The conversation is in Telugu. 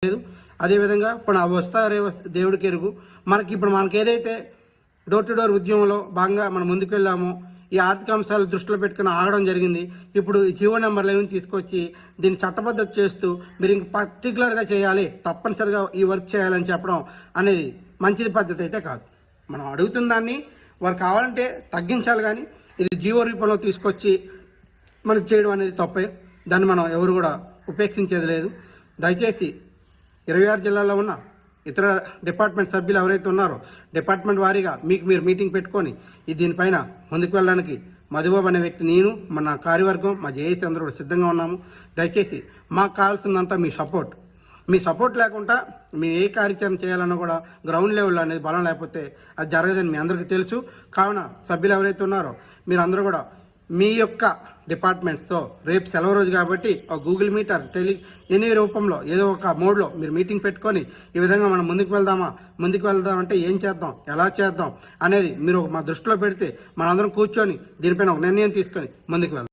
లేదు. అదేవిధంగా ఇప్పుడు ఆ వస్తారే దేవుడికి ఎరుగు. మనకి ఏదైతే డోర్ టు డోర్ ఉద్యమంలో భాగంగా మనం ముందుకు వెళ్ళామో ఈ ఆర్థిక అంశాలు దృష్టిలో పెట్టుకుని ఆగడం జరిగింది. ఇప్పుడు ఈ జీవో నెంబర్లు ఏమి తీసుకొచ్చి దీన్ని చట్టబద్ధత చేస్తూ మీరు ఇంక పర్టికులర్గా చేయాలి, తప్పనిసరిగా ఈ వర్క్ చేయాలని చెప్పడం అనేది మంచిది పద్ధతి అయితే కాదు. మనం అడుగుతున్న దాన్ని వారు కావాలంటే తగ్గించాలి, కానీ ఇది జీవో రూపంలో తీసుకొచ్చి మనకు చేయడం అనేది తప్పే. దాన్ని మనం ఎవరు కూడా ఉపేక్షించేది లేదు. దయచేసి 26 జిల్లాల్లో ఉన్న ఇతర డిపార్ట్మెంట్ సభ్యులు ఎవరైతే ఉన్నారో డిపార్ట్మెంట్ వారీగా మీరు మీటింగ్ పెట్టుకొని దీనిపైన ముందుకు వెళ్ళడానికి మధుబాబు అనే వ్యక్తి, నేను, మన కార్యవర్గం, మా జేఏసీ అందరూ కూడా సిద్ధంగా ఉన్నాము. దయచేసి మాకు కావాల్సిందంతా మీ సపోర్ట్ లేకుండా మేము ఏ కార్యాచరణ చేయాలన్నా కూడా గ్రౌండ్ లెవెల్లో అనేది బలం లేకపోతే అది జరగదని మీ అందరికీ తెలుసు. కావున సభ్యులు ఎవరైతే ఉన్నారో మీరందరూ కూడా మీ యొక్క డిపార్ట్మెంట్స్తో రేపు సెలవు రోజు కాబట్టి గూగుల్ మీట్ ఎనీ రూపంలో ఏదో ఒక మోడ్లో మీరు మీటింగ్ పెట్టుకొని ఈ విధంగా మనం ముందుకు వెళ్దామంటే ఏం చేద్దాం, ఎలా చేద్దాం అనేది మీరు మా దృష్టిలో పెడితే మనందరం కూర్చొని దీనిపైన ఒక నిర్ణయం తీసుకొని ముందుకు వెళ్దాం.